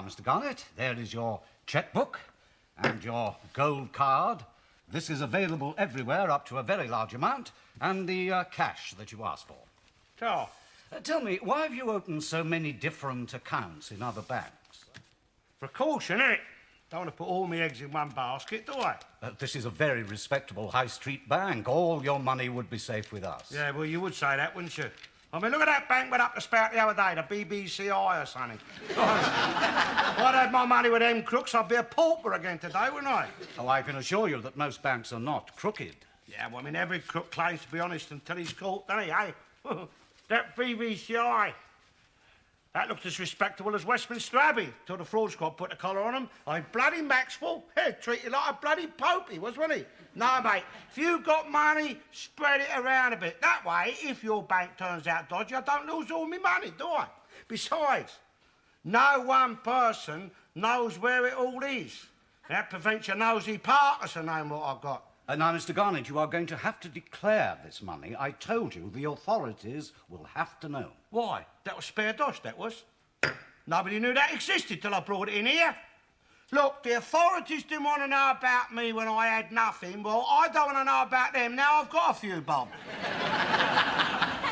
Now, Mr. Garnett, there is your checkbook and your gold card. This is available everywhere up to a very large amount, and the cash that you asked for. So, Tell me, why have you opened so many different accounts in other banks? precaution, innit? Don't want to put all my eggs in one basket, do I? This is a very respectable high street bank. All your money would be safe with us. Yeah, well, you would say that, wouldn't you? I mean, look at that bank went up the spout the other day, the BBCI or something. If I'd had my money with them crooks, I'd be a pauper again today, wouldn't I? Oh, I can assure you that most banks are not crooked. Yeah, well, I mean, every crook claims to be honest until he's caught, doesn't he, eh? That BBCI, that looked as respectable as Westminster Abbey till the fraud squad put the collar on him. I mean, bloody Maxwell, treated like a bloody pope he was, wasn't he? No, mate, if you've got money, spread it around a bit. That way, if your bank turns out dodgy, I don't lose all my money, do I? Besides, no one person knows where it all is. That prevents your nosy Parkinson knowing what I've got. Now, Mr. Garnett, you are going to have to declare this money. I told you the authorities will have to know. Why? That was spare dosh, that was. Nobody knew that existed till I brought it in here. Look, the authorities didn't want to know about me when I had nothing. Well, I don't want to know about them now I've got a few bob.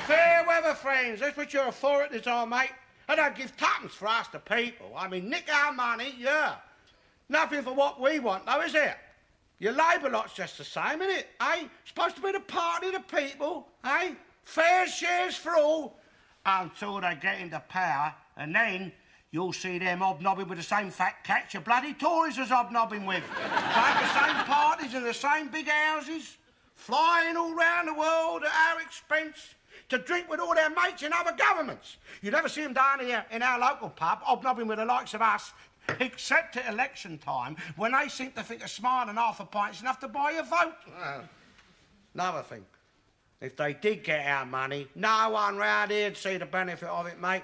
Fair weather, friends. That's what your authorities are, mate. They don't give tuppence for us, the people. I mean, nick our money, yeah. Nothing for what we want, though, is it? Your Labour lot's just the same, isn't it, eh? Supposed to be the party of the people, eh? Fair shares for all, until they get into power, and then you'll see them hobnobbing with the same fat cats your bloody Tories was hobnobbing with. Like the same parties and the same big houses, flying all round the world at our expense to drink with all their mates in other governments. You never see them down here in our local pub hobnobbing with the likes of us, except at election time, when they seem to think a smile and half a pint's enough to buy a vote. Another thing, if they did get our money, no one round here'd see the benefit of it, mate.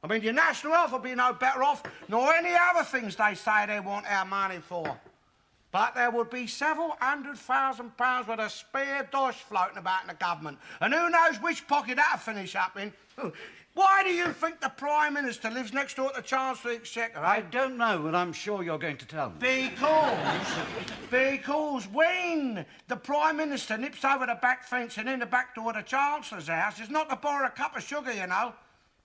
I mean, your national health would be no better off nor any other things they say they want our money for. But there would be several £100,000 worth of spare dosh floating about in the government, and who knows which pocket that'll finish up in. Why do you think the Prime Minister lives next door to the Chancellor of the Exchequer, eh? I don't know, but I'm sure you're going to tell me. Because when the Prime Minister nips over the back fence and in the back door of the Chancellor's house, it's not to borrow a cup of sugar, you know.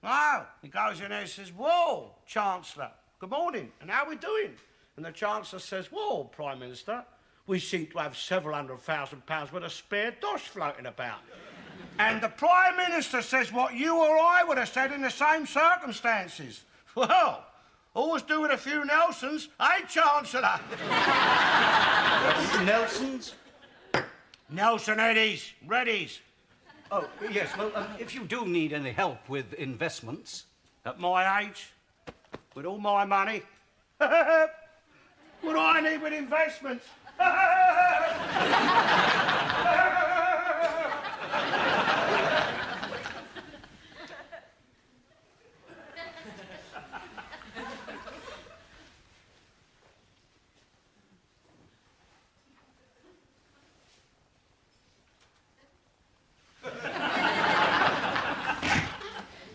No, he goes in there and says, "Whoa, Chancellor, good morning, and how we doing?" And the Chancellor says, "Whoa, Prime Minister, we seem to have several £100,000 worth of spare dosh floating about." And the Prime Minister says what you or I would have said in the same circumstances. Well, always do with a few Nelsons, eh, Chancellor? Nelsons? Nelson Eddies, Reddies. Oh, yes, well, if you do need any help with investments... At my age, with all my money, what do I need with investments?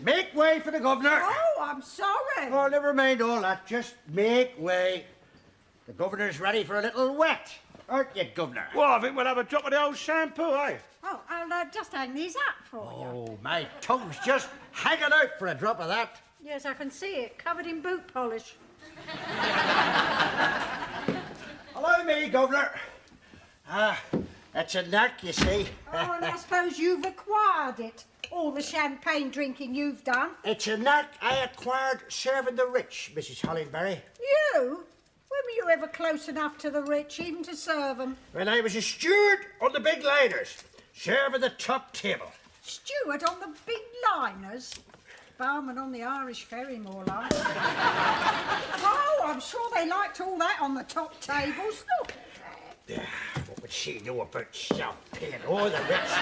Make way for the governor. Oh, I'm sorry. Oh, never mind all that. Just make way. The governor's ready for a little wet, aren't you, governor? Well, I think we'll have a drop of the old shampoo, eh? Oh, I'll just hang these up for you. Oh, my tongue's just hanging out for a drop of that. Yes, I can see it, covered in boot polish. Allow me, governor. That's a knack, you see. Oh, and I suppose you've acquired it. All the champagne drinking you've done. It's a knack I acquired serving the rich, Mrs. Hollingbury. You? When were you ever close enough to the rich, even to serve them? When I was a steward on the big liners, serving the top table. Steward on the big liners? Barman on the Irish ferry, more like. Oh, I'm sure they liked all that on the top tables. Look. What would she know about champagne? Oh, the rich.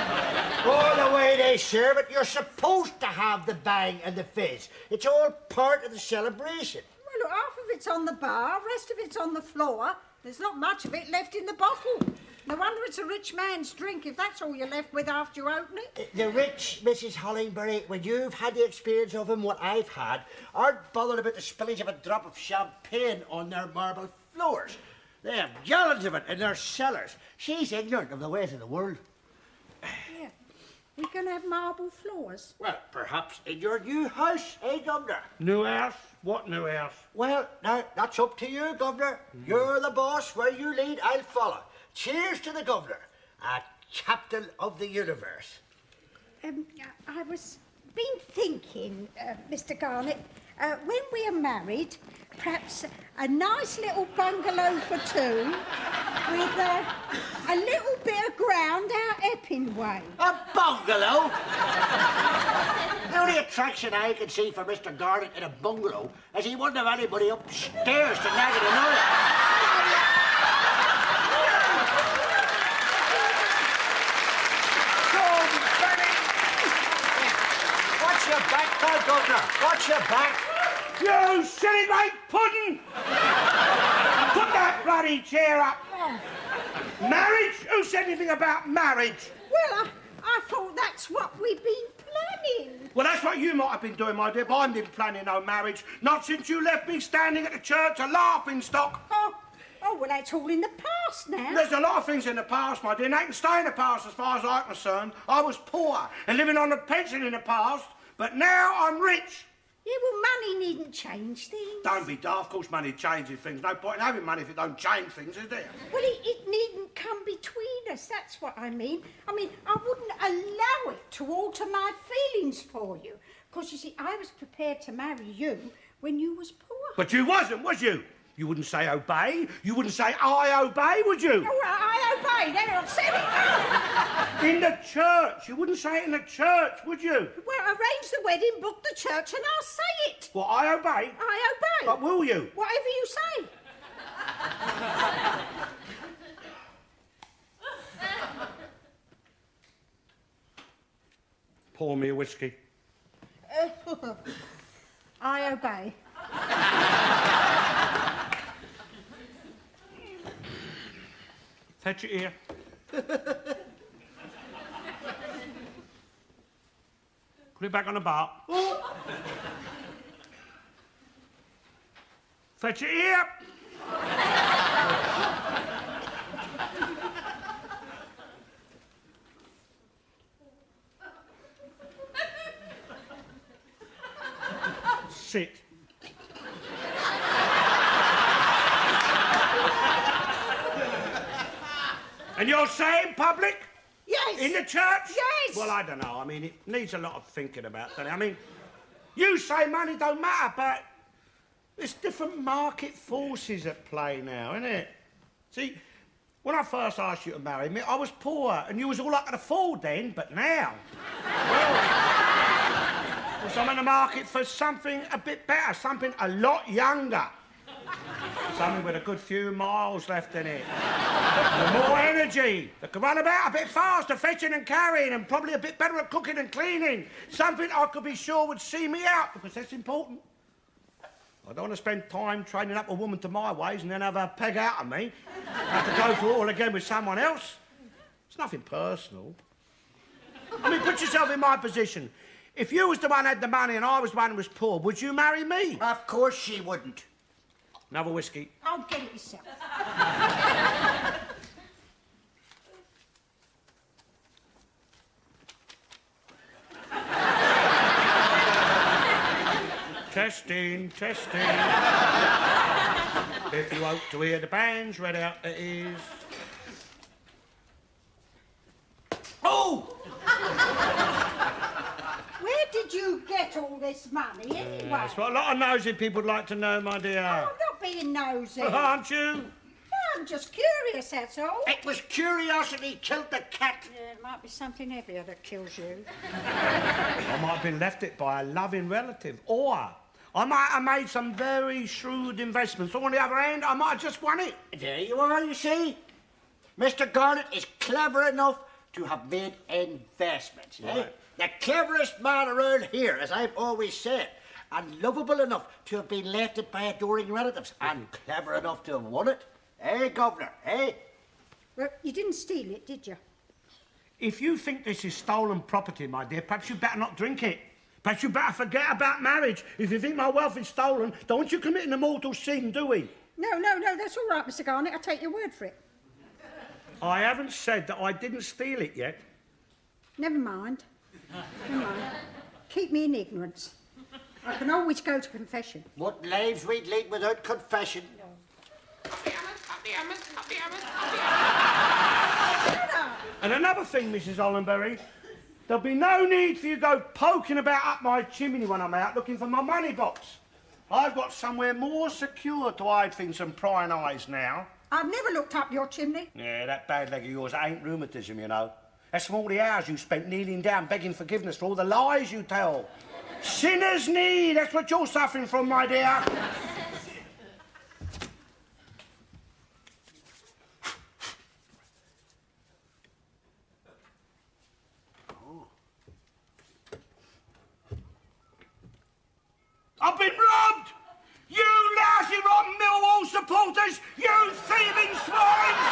Oh, the way they serve it. You're supposed to have the bang and the fizz. It's all part of the celebration. Well, look, half of it's on the bar, rest of it's on the floor. There's not much of it left in the bottle. No wonder it's a rich man's drink if that's all you're left with after you open it. The rich Mrs. Hollingbury, when you've had the experience of him what I've had, aren't bothered about the spillage of a drop of champagne on their marble floors. They have gallons of it in their cellars. She's ignorant of the ways of the world. Yeah. We're going to have marble floors. Well, perhaps in your new house, eh, Governor? New house? What new house? Well, now, that's up to you, Governor. You're the boss. Where you lead, I'll follow. Cheers to the Governor, a captain of the universe. I was been thinking, Mr. Garnet, when we are married, perhaps a nice little bungalow for two with a little bit of ground out Epping way. A bungalow? The only attraction I can see for Mr. Garnet in a bungalow is he wouldn't have anybody upstairs to nag at another. Watch your back, now, Governor. Watch your back. You silly great pudding! Put that bloody chair up! Marriage? Who said anything about marriage? Well, I thought that's what we'd been planning. Well, that's what you might have been doing, my dear, but I haven't been planning no marriage. Not since you left me standing at the church a laughing stock. Oh, well, that's all in the past now. There's a lot of things in the past, my dear, and they can stay in the past as far as I'm concerned. I was poor and living on a pension in the past, but now I'm rich. Yeah, well, money needn't change things. Don't be daft. Of course, money changes things. No point in having money if it don't change things, is there? Well, it needn't come between us, that's what I mean. I wouldn't allow it to alter my feelings for you. Because, you see, I was prepared to marry you when you was poor. But you wasn't, was you? You wouldn't say obey. You wouldn't say I obey, would you? Oh, I obey. There, I've said it. In the church. You wouldn't say it in the church, would you? Well, arrange the wedding, book the church, and I'll say it. Well, I obey. I obey. But will you? Whatever you say. Pour me a whiskey. I obey. Fetch it here. Put it back on the bar. Fetch it here. Sit. And you'll say it in public? Yes. In the church? Yes. Well, I don't know. I mean, it needs a lot of thinking about, doesn't it? I mean, you say money don't matter, but there's different market forces at play now, isn't it? See, when I first asked you to marry me, I was poor, and you was all I could afford then, but now, well, I'm in the market for something a bit better, something a lot younger. Something with a good few miles left in it. With more energy. That can run about a bit faster, fetching and carrying, and probably a bit better at cooking and cleaning. Something I could be sure would see me out, because that's important. I don't want to spend time training up a woman to my ways and then have her peg out of me. Have to go through it all again with someone else. It's nothing personal. I mean, put yourself in my position. If you was the one who had the money and I was the one who was poor, would you marry me? Of course she wouldn't. Another whiskey. I'll get it yourself. Testing, testing. If you hope to hear the bands read out the ears. Oh! Where did you get all this money anyway? That's what a lot of nosy people would like to know, my dear. I'm not being nosy. Aren't you? I'm just curious, that's all. It was curiosity killed the cat. Yeah, it might be something heavier that kills you. I might have been left it by a loving relative, or I might have made some very shrewd investments. Or on the other hand, I might have just won it. There you are, you see. Mr. Garnet is clever enough to have made investments. Eh? Right. The cleverest man around here, as I've always said, and lovable enough to have been left it by adoring relatives, and clever enough to have won it. Eh, Governor, eh? Well, you didn't steal it, did you? If you think this is stolen property, my dear, perhaps you better not drink it. Perhaps you better forget about marriage. If you think my wealth is stolen, don't you commit an immortal sin, do we? No, that's all right, Mr. Garnett. I take your word for it. I haven't said that I didn't steal it yet. Never mind. Never mind. Keep me in ignorance. I can always go to confession. What lives we'd lead without confession. And another thing, Mrs. Hollenberry, there'll be no need for you to go poking about up my chimney when I'm out looking for my money box. I've got somewhere more secure to hide things than prying eyes now. I've never looked up your chimney. Yeah, that bad leg of yours ain't rheumatism, you know. That's from all the hours you spent kneeling down begging forgiveness for all the lies you tell. Sinner's need, that's what you're suffering from, my dear. I've been robbed! You lousy rotten Millwall supporters! You thieving swines!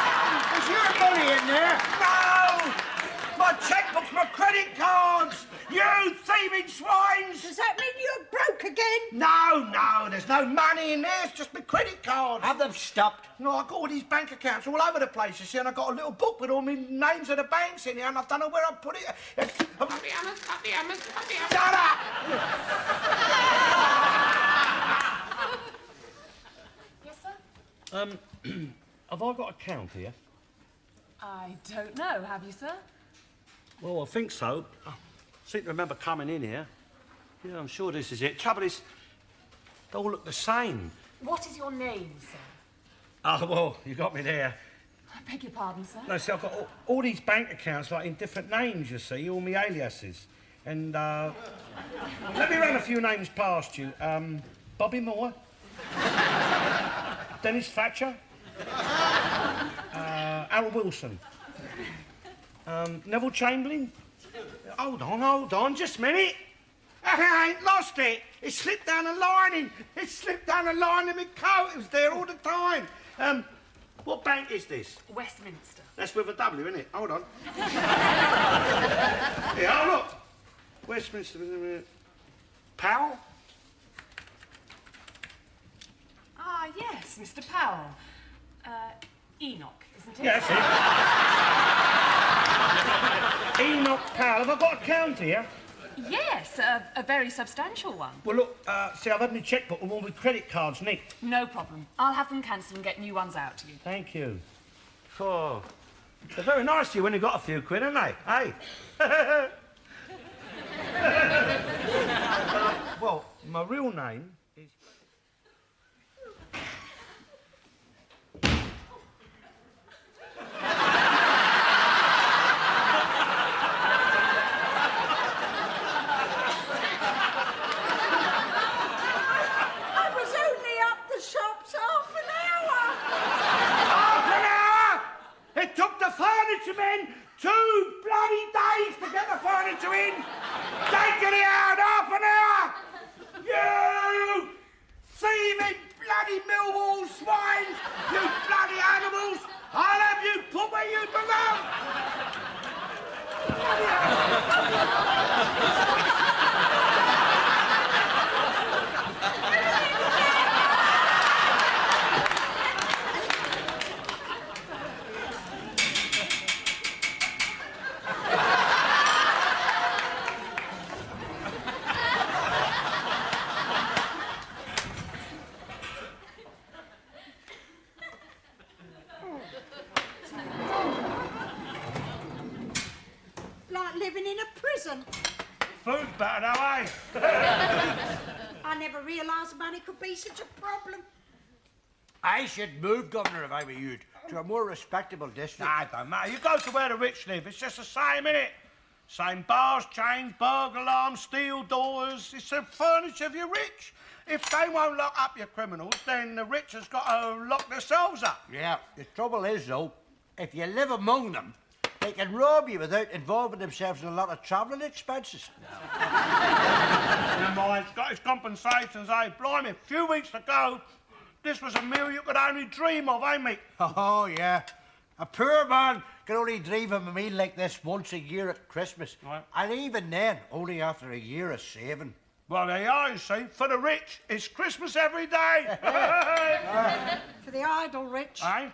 Is your money in there? No! My checkbooks, my credit cards! You thieving swines! Does that mean you're broke again? No, there's no money in there. It's just my credit cards. Have them stopped. No, I've got all these bank accounts all over the place, you see, and I've got a little book with all my names of the banks in here, and I don't know where I put it. Shut up! Yes, sir? Have I got a count here? I don't know. Have you, sir? Well, I think so. I seem to remember coming in here. Yeah, I'm sure this is it. Trouble is, they all look the same. What is your name, sir? Oh, well, you got me there. I beg your pardon, sir. No, see, I've got all these bank accounts, like, in different names, you see, all my aliases. And, let me run a few names past you. Bobby Moore. Dennis Thatcher. Harold Wilson. Neville Chamberlain. Hold on, just a minute. I ain't lost it. It slipped down the lining. It slipped down the lining of my coat. It was there all the time. What bank is this? Westminster. That's with a W, isn't it? Hold on. Yeah, oh, look. Westminster. Powell? Ah, yes, Mr. Powell. Enoch, isn't it? Yeah, that's it. Enoch Powell. Have I got a count here? Yes, a very substantial one. Well, look, see, I've had my checkbook and all my credit cards nicked. No problem. I'll have them cancelled and get new ones out to you. Thank you. Oh, they're very nice to you when you got a few quid, aren't they? Hey? Well, my real name is... I was only up the shops half an hour. Half an hour! It took the furniture men 2 bloody days to get the furniture in! Take it out, half an hour! You thieving bloody Millwall swines! You bloody animals! I'll have you put where you belong! Like living in a prison. Food's better now, eh? I never realised money could be such a problem. I should move, Governor, if I were you, to a more respectable district. Nah, it don't matter. You go to where the rich live. It's just the same, innit? Same bars, chains, burglar alarms, steel doors. It's the furniture of your rich. If they won't lock up your criminals, then the rich has got to lock themselves up. Yeah, the trouble is, though, if you live among them, they can rob you without involving themselves in a lot of travelling expenses. Never mind, it's got its compensations, eh? Blimey, a few weeks ago, this was a meal you could only dream of, eh, mate? Oh, yeah. A poor man can only drive a meal like this once a year at Christmas. Right. And even then, only after a year of saving. Well, there you are, you see. For the rich, it's Christmas every day. For the idle rich. Eh?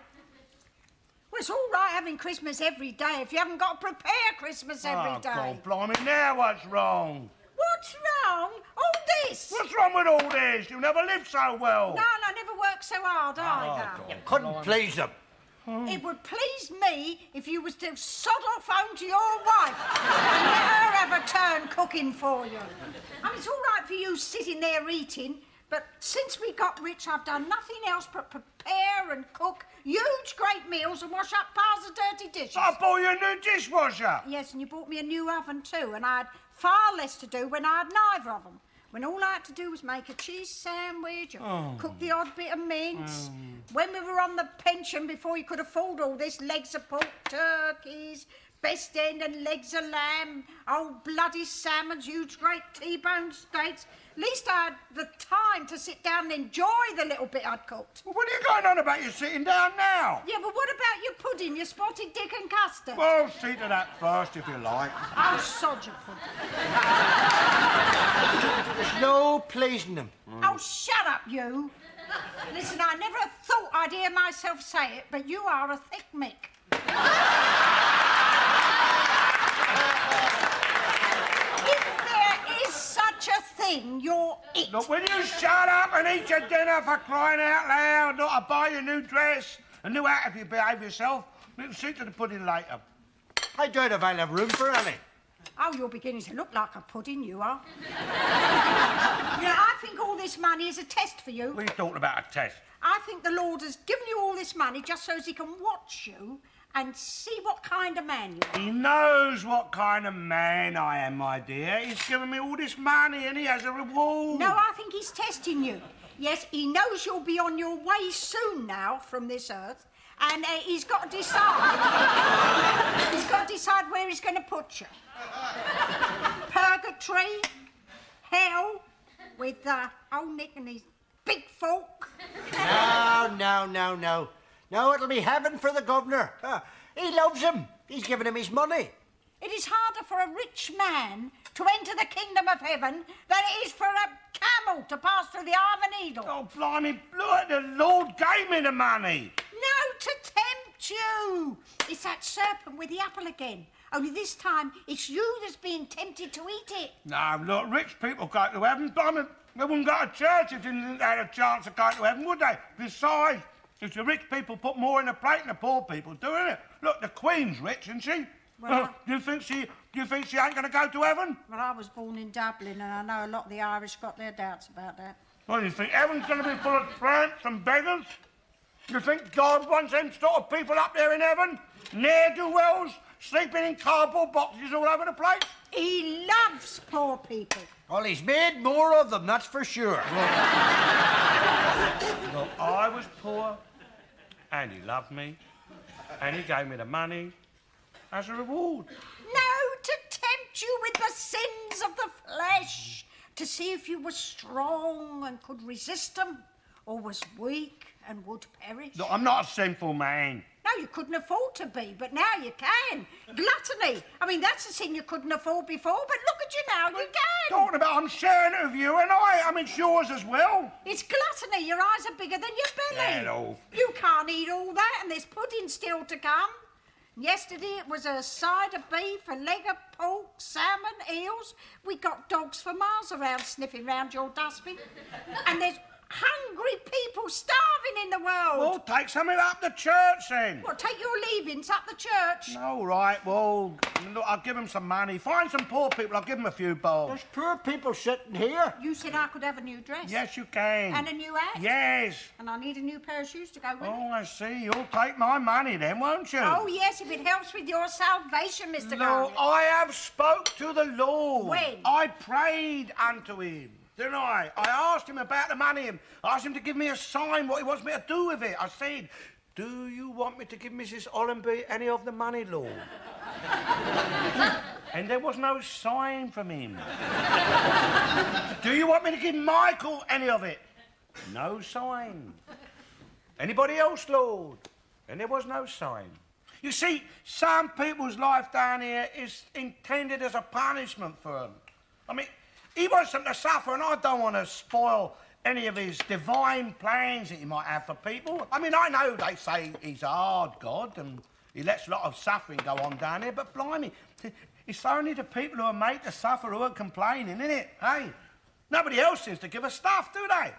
Well, it's all right having Christmas every day if you haven't got to prepare Christmas every Oh, day. God, blimey, now what's wrong? What's wrong? All this? What's wrong with all this? You never lived so well. No, and I never worked so hard either. Couldn't please them. It would please me if you was to sod off home to your wife and let her have a turn cooking for you. I mean, it's all right for you sitting there eating, but since we got rich, I've done nothing else but prepare and cook huge, great meals and wash up piles of dirty dishes. I bought you a new dishwasher. Yes, and you bought me a new oven too, and I had far less to do when I had neither of them. When all I had to do was make a cheese sandwich or cook the odd bit of mince. When we were on the pension, before you could afford all this, legs of pork, turkeys, best end and legs of lamb, old bloody salmons, huge great T-bone steaks. At least I had the time to sit down and enjoy the little bit I'd cooked. Well, what are you going on about? You sitting down now? Yeah, but what about your pudding, your spotted dick and custard? Well, see to that first, if you like. Oh, sod your pudding. There's no pleasing them. Oh, shut up, you. Listen, I never thought I'd hear myself say it, but you are a thick Mick. If there is such a thing, you're it. Look, will you shut up and eat your dinner for crying out loud? Not to buy you a new dress, a new hat if you behave yourself. We'll see to the pudding later. I doubt if I'll have room for any. Oh, you're beginning to look like a pudding, you are. I think all this money is a test for you. What are you talking about, a test? I think the Lord has given you all this money just so as he can watch you and see what kind of man you are. He knows what kind of man I am, my dear. He's given me all this money and he has a reward. No, I think he's testing you. Yes, he knows you'll be on your way soon now from this earth, and he's got to decide. He's got to decide where he's going to put you. Purgatory, hell, with old Nick and his big fork. No. No, it'll be heaven for the governor. He loves him. He's giving him his money. It is harder for a rich man to enter the kingdom of heaven than it is for a camel to pass through the eye of a needle. Oh, blimey, look, the Lord gave me the money. No, to tempt you. It's that serpent with the apple again. Only this time, it's you that's being tempted to eat it. No, look, rich people go to heaven. Blimey, they wouldn't go to church if they didn't have a chance of going to heaven, would they? Besides, if the rich people put more in the plate than the poor people do, innit? Look, the Queen's rich, isn't she? Well, do you think she ain't going to go to heaven? Well, I was born in Dublin, and I know a lot of the Irish got their doubts about that. What do you think? Heaven's going to be full of tramps and beggars? You think God wants them sort of people up there in heaven? Ne'er-do-wells, sleeping in cardboard boxes all over the place? He loves poor people. Well, he's made more of them, that's for sure. Look, I was poor, and he loved me, and he gave me the money as a reward. No, to tempt you with the sins of the flesh, to see if you were strong and could resist them, or was weak and would perish. Look, I'm not a sinful man. No, you couldn't afford to be, but now you can. Gluttony. I mean, that's a sin you couldn't afford before, but look at you now, you can. Talking about I'm sharing it with you and I mean, it's yours as well. It's gluttony. Your eyes are bigger than your belly. Hello. You can't eat all that, and there's pudding still to come. Yesterday it was a side of beef, a leg of pork, salmon, eels. We got dogs for miles around sniffing round your dustbin. And there's hungry people starving in the world. Well, take something up the church then. What, take your leavings up the church? All right, well, look, I'll give him some money. Find some poor people, I'll give them a few bowls. There's poor people sitting here. You said I could have a new dress. Yes, you can. And a new hat. Yes. And I need a new pair of shoes to go with it. Oh, I see. You'll take my money then, won't you? Oh, yes, if it helps with your salvation, Mr. Lord, Garnett. I have spoke to the Lord. When? I prayed unto him, didn't I? I asked him about the money. I asked him to give me a sign what he wants me to do with it. I said, do you want me to give Mrs. Hollenby any of the money, Lord? And there was no sign from him. Do you want me to give Michael any of it? No sign. Anybody else, Lord? And there was no sign. You see, some people's life down here is intended as a punishment for them. I mean, he wants them to suffer, and I don't want to spoil any of his divine plans that he might have for people. I mean, I know they say he's a hard God and he lets a lot of suffering go on down here, but blimey, it's only the people who are made to suffer who are complaining, isn't it? Hey? Nobody else seems to give a stuff, do they?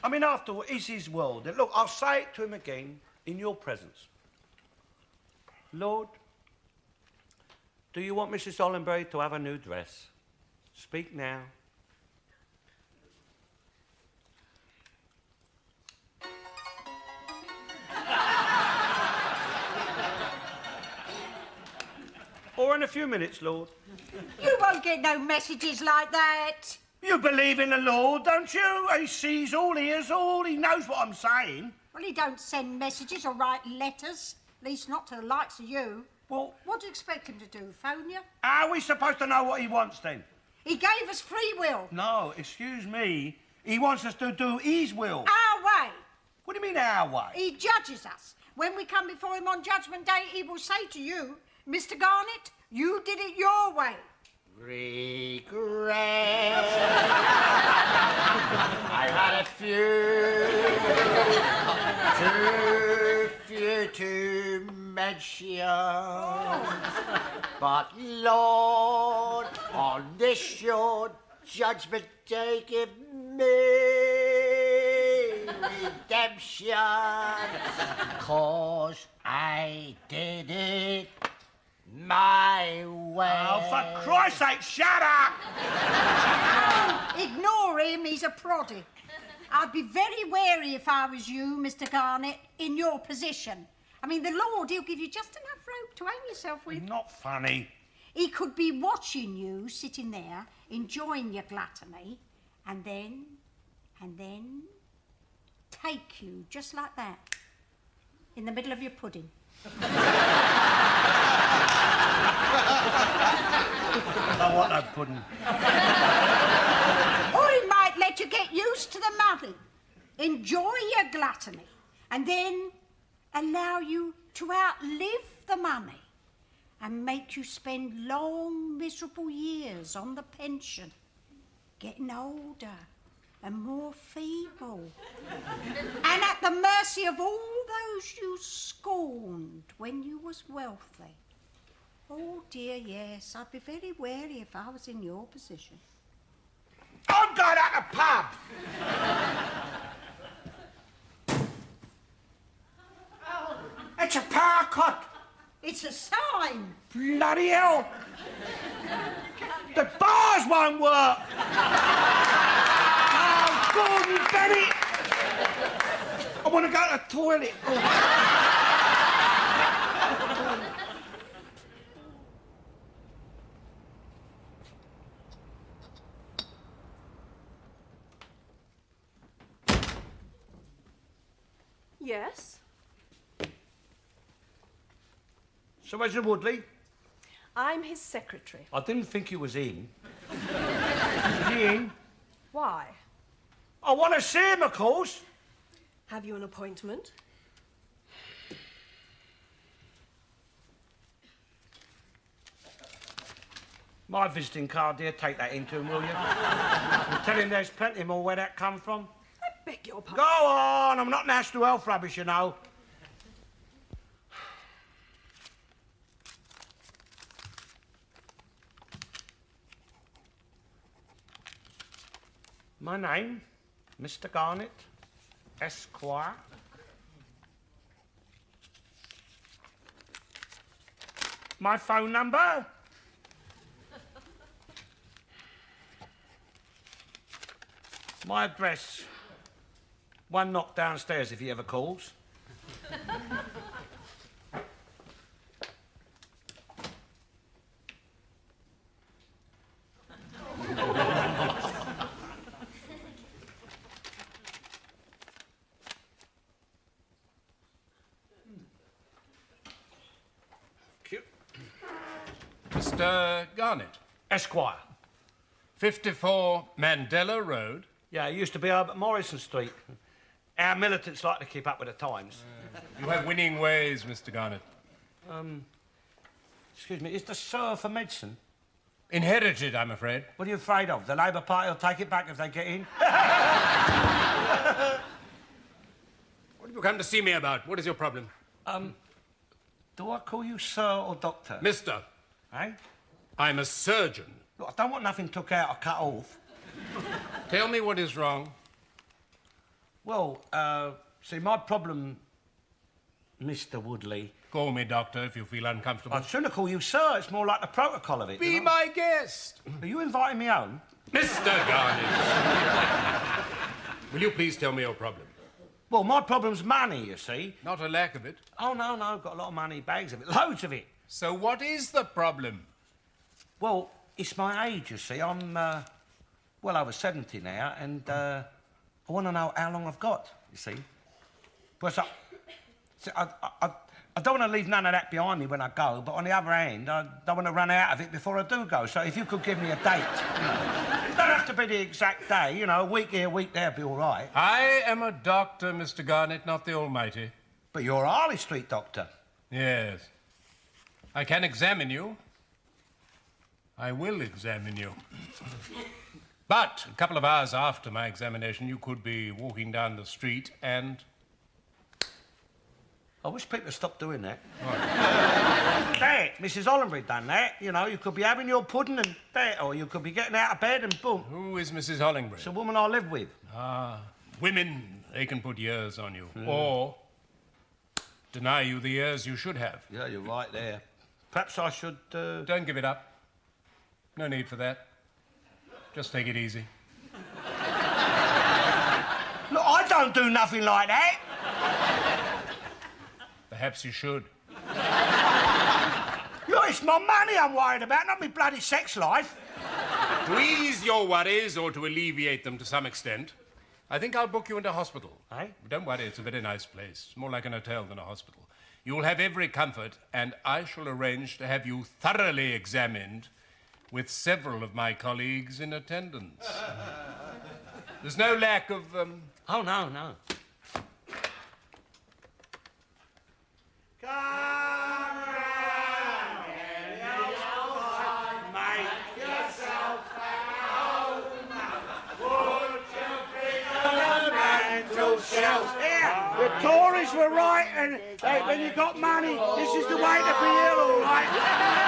I mean, after all, it's his world. And look, I'll say it to him again in your presence. Lord, do you want Mrs. Ollenbury to have a new dress? Speak now. Or in a few minutes, Lord. You won't get no messages like that. You believe in the Lord, don't you? He sees all, hears all, he knows what I'm saying. Well, he don't send messages or write letters. At least not to the likes of you. Well, What do you expect him to do, phone you? how are we supposed to know what he wants then? He gave us free will. No, excuse me. He wants us to do his will. Our way. What do you mean our way? He judges us. When we come before him on Judgment Day, he will say to you, Mr. Garnett, you did it your way. Regret. I had a few to mention. But Lord, on this your judgment day, give me redemption. 'Cause I did it my way. Oh, for Christ's sake, shut up! Ignore him, he's a proddy. I'd be very wary if I was you, Mr. Garnett, in your position. I mean, the Lord, he'll give you just enough rope to hang yourself with. Not funny. He could be watching you, sitting there, enjoying your gluttony, and then take you, just like that, in the middle of your pudding. I don't want no pudding. Or he might let you get used to the money, enjoy your gluttony, and then allow you to outlive the money and make you spend long, miserable years on the pension, getting older and more feeble, and at the mercy of all those you scorned when you was wealthy. Oh dear, yes, I'd be very wary if I was in your position. I'm going out the pub! It's a power cut! It's a sign. Bloody hell! The bars won't work! Oh, Gordon Bennett! I want to go to the toilet. Yes? Sir Reginald Woodley? I'm his secretary. I didn't think he was in. Is he in? Why? I want to see him, of course. Have you an appointment? My visiting card, dear, take that into him, will you? And tell him there's plenty more where that come from. I beg your pardon. Go on, I'm not national health rubbish, you know. My name, Mr. Garnett, Esquire. My phone number? My address. One knock downstairs if he ever calls. Cute. Mr. Garnett, Esquire. 54 Mandela Road. Yeah, it used to be Herbert Morrison Street. Our militants like to keep up with the times. You have winning ways, Mr. Garnett. Excuse me, is the sir for medicine? Inherited, I'm afraid. What are you afraid of? The Labour Party will take it back if they get in? What have you come to see me about? What is your problem? Do I call you sir or doctor? Mister, Eh? I'm a surgeon. Look, I don't want nothing took out or cut off. Tell me what is wrong. Well, see, my problem, Mr. Woodley... Call me doctor if you feel uncomfortable. I'd sooner call you sir. It's more like the protocol of it. Be you know? my guest. Are you inviting me home? Mr. Garnett. Will you please tell me your problem? Well, my problem's money, you see. Not a lack of it. Oh, no, I've got a lot of money, bags of it, loads of it. So what is the problem? Well, it's my age, you see. I'm, well over 70 now, and I want to know how long I've got, you see. Because I don't want to leave none of that behind me when I go, but on the other hand, I don't want to run out of it before I do go. So if you could give me a date, you know. It don't have to be the exact day, you know, a week here, a week there, be all right. I am a doctor, Mr. Garnett, not the Almighty. But you're a Harley Street doctor. Yes. I can examine you. I will examine you. But a couple of hours after my examination, you could be walking down the street and... I wish people would stop doing that. There, Mrs. Hollenbury done that. You know, you could be having your pudding and there, or you could be getting out of bed and boom. Who is Mrs. Hollingbury? It's a woman I live with. Ah, women, they can put years on you. Or deny you the years you should have. Yeah, you're right there. Perhaps I should, Don't give it up. No need for that. Just take it easy. Look, I don't do nothing like that. Perhaps you should. Look, it's my money I'm worried about, not my bloody sex life. To ease your worries or to alleviate them to some extent, I think I'll book you into hospital. Eh? Don't worry, it's a very nice place. It's more like an hotel than a hospital. You'll have every comfort, and I shall arrange to have you thoroughly examined with several of my colleagues in attendance. There's no lack of, Oh, no. Come round and make yourself at home. Put your feet on the mantel shelf. Here, the Tories were right, and when you got money, this is the way to be here, all right.